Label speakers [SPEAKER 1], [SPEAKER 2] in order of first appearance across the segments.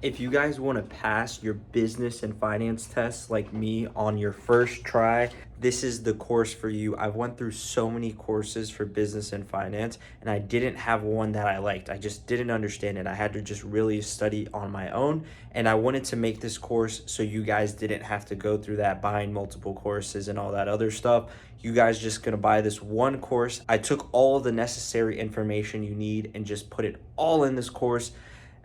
[SPEAKER 1] If you guys want to pass your business and finance tests like me on your first try, this is the course for you. I've went through so many courses for business and finance, and I didn't have one that I liked. I just didn't understand it. I had to just really study on my own, and I wanted to make this course so you guys didn't have to go through that buying multiple courses and all that other stuff. You guys just gonna buy this one course. I took all the necessary information you need and just put it all in this course.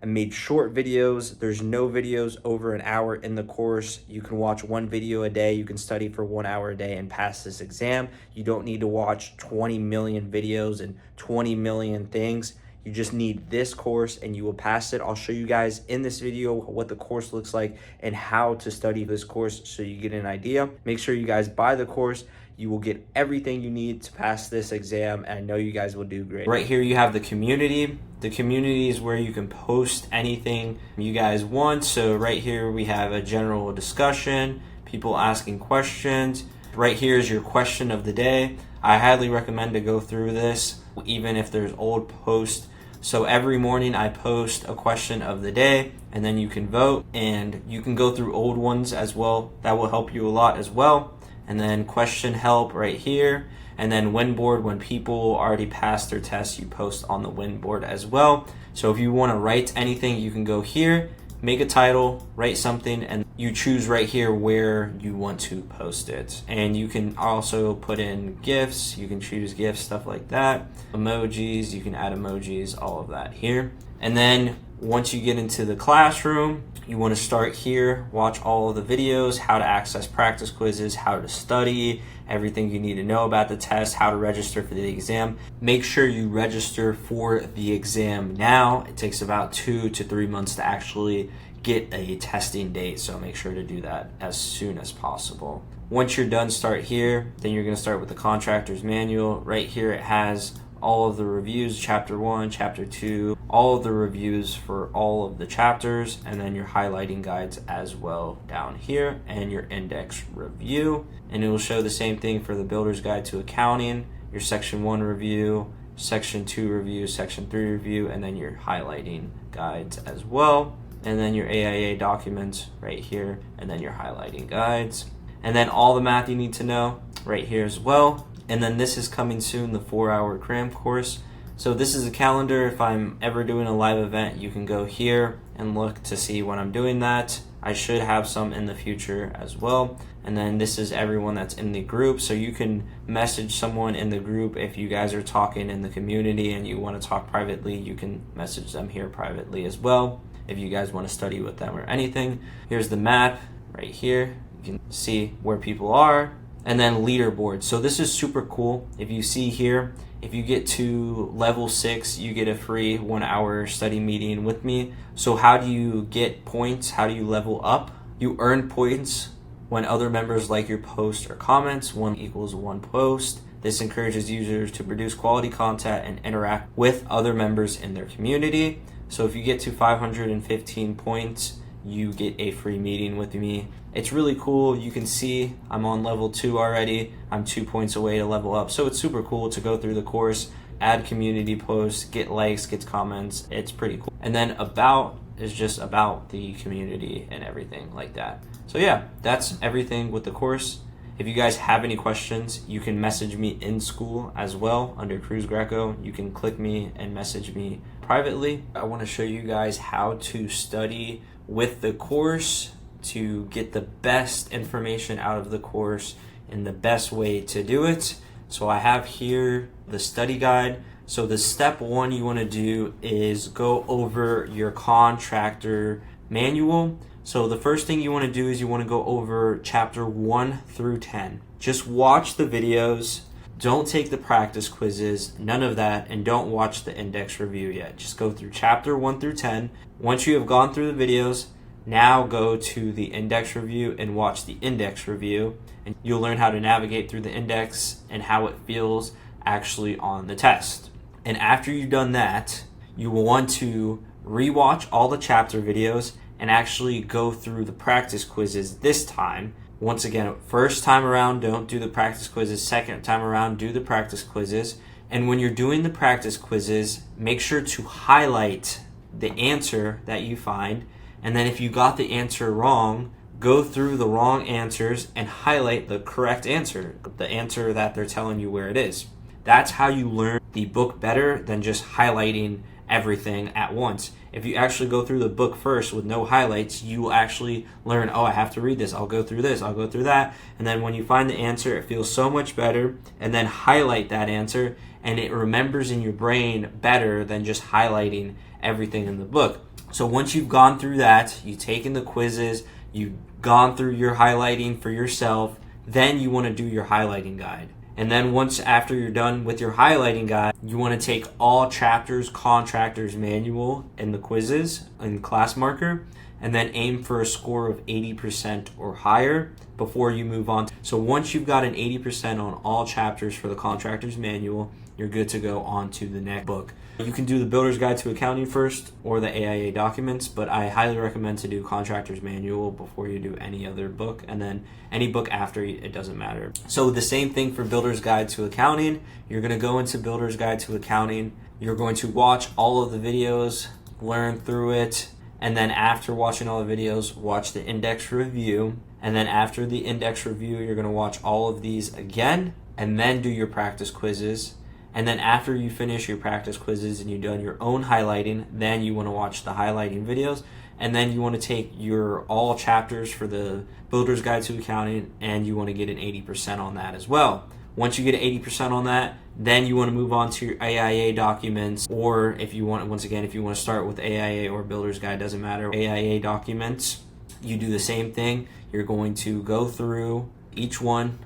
[SPEAKER 1] I made short videos. There's no videos over an hour in the course. You can watch one video a day. You can study for 1 hour a day and pass this exam. You don't need to watch 20 million videos and 20 million things. You just need this course and you will pass it. I'll show you guys in this video what the course looks like and how to study this course so you get an idea. Make sure you guys buy the course. You will get everything you need to pass this exam, and I know you guys will do great. Right here you have the community. The community is where you can post anything you guys want. So right here we have a general discussion, people asking questions. Right here is your question of the day. I highly recommend to go through this, even if there's old posts. So every morning I post a question of the day, and then you can vote, and you can go through old ones as well. That will help you a lot as well. And then question help right here. And then win board, when people already passed their test, you post on the win board as well. So if you want to write anything, you can go here, make a title, write something, and you choose right here where you want to post it. And you can also put in GIFs, you can choose GIFs, stuff like that. Emojis, you can add emojis, all of that here. And then once you get into the classroom, you want to start here, watch all of the videos, how to access practice quizzes, how to study, everything you need to know about the test, how to register for the exam. Make sure you register for the exam now. It takes about 2 to 3 months to actually get a testing date, so make sure to do that as soon as possible. Once you're done, start here. Then you're going to start with the Contractor's Manual. Right here it has all of the reviews, chapter 1, chapter 2, all of the reviews for all of the chapters, and then your highlighting guides as well down here, and your index review. And it will show the same thing for the Builder's Guide to Accounting, your section 1 review, section 2 review, section 3 review, and then your highlighting guides as well. And then your AIA documents right here, and then your highlighting guides. And then all the math you need to know right here as well. And then this is coming soon, the 4-hour cram course. So this is a calendar. If I'm ever doing a live event, you can go here and look to see when I'm doing that. I should have some in the future as well. And then this is everyone that's in the group. So you can message someone in the group if you guys are talking in the community and you want to talk privately, you can message them here privately as well if you guys want to study with them or anything. Here's the map right here. You can see where people are. And then leaderboard. So this is super cool. If you see here, if you get to level 6, you get a free 1-hour study meeting with me. So how do you get points? How do you level up? You earn points when other members like your post or comments. 1 equals 1 post. This encourages users to produce quality content and interact with other members in their community. So if you get to 515 points, you get a free meeting with me. It's really cool. You can see I'm on level 2 already. I'm 2 points away to level up. So it's super cool to go through the course, add community posts, get likes, get comments. It's pretty cool. And then about is just about the community and everything like that. So yeah, that's everything with the course. If you guys have any questions, you can message me in school as well under Cruz Greco. You can click me and message me privately. I want to show you guys how to study with the course to get the best information out of the course and the best way to do it. So I have here the study guide. So the step 1 you want to do is go over your contractor manual. So the first thing you want to do is you want to go over chapter 1 through 10. Just watch the videos. Don't take the practice quizzes, none of that, and don't watch the index review yet. Just go through chapter 1 through 10. Once you have gone through the videos, now go to the index review and watch the index review, and you'll learn how to navigate through the index and how it feels actually on the test. And after you've done that, you will want to rewatch all the chapter videos and actually go through the practice quizzes this time. Once again, first time around, don't do the practice quizzes. Second time around, do the practice quizzes. And when you're doing the practice quizzes, make sure to highlight the answer that you find And then if you got the answer wrong, go through the wrong answers and highlight the correct answer, the answer that they're telling you where it is. That's how you learn the book better than just highlighting everything at once. If you actually go through the book first with no highlights, you will actually learn, oh, I have to read this, I'll go through this, I'll go through that. And then when you find the answer, it feels so much better. And then highlight that answer, and it remembers in your brain better than just highlighting everything in the book. So once you've gone through that, you've taken the quizzes, you've gone through your highlighting for yourself, then you want to do your highlighting guide. And then once after you're done with your highlighting guide, you want to take all chapters, Contractor's Manual, and the quizzes in class marker, and then aim for a score of 80% or higher before you move on. So once you've got an 80% on all chapters for the Contractor's Manual, you're good to go on to the next book. You can do the Builder's Guide to Accounting first or the AIA documents, but I highly recommend to do Contractor's Manual before you do any other book, and then any book after, it doesn't matter. So the same thing for Builder's Guide to Accounting. You're going to go into Builder's Guide to Accounting. You're going to watch all of the videos, learn through it, and then after watching all the videos, watch the index review. And then after the index review, you're going to watch all of these again, and then do your practice quizzes. And then after you finish your practice quizzes and you've done your own highlighting, then you want to watch the highlighting videos. And then you want to take your all chapters for the Builder's Guide to Accounting, and you want to get an 80% on that as well. Once you get 80% on that, then you want to move on to your AIA documents, or if you want, once again, if you want to start with AIA or Builder's Guide, doesn't matter, AIA documents, you do the same thing. You're going to go through each one,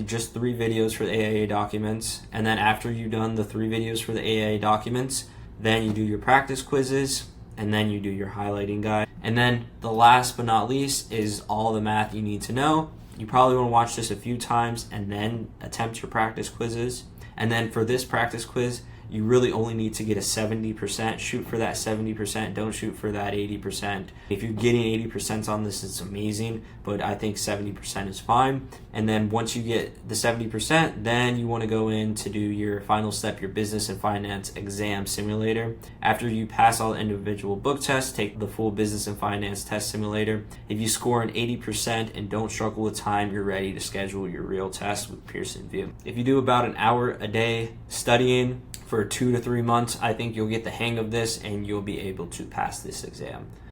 [SPEAKER 1] just 3 videos for the AIA documents, and then after you've done the 3 videos for the AIA documents, then you do your practice quizzes, and then you do your highlighting guide. And then the last but not least is all the math you need to know. You probably want to watch this a few times and then attempt your practice quizzes. And then for this practice quiz, you really only need to get a 70%. Shoot for that 70%. Don't shoot for that 80%. If you're getting 80% on this, it's amazing, but I think 70% is fine. And then once you get the 70%, then you want to go in to do your final step, your business and finance exam simulator. After you pass all the individual book tests, take the full business and finance test simulator. If you score an 80% and don't struggle with time, you're ready to schedule your real test with Pearson VUE. If you do about an hour a day studying for 2 to 3 months, I think you'll get the hang of this and you'll be able to pass this exam.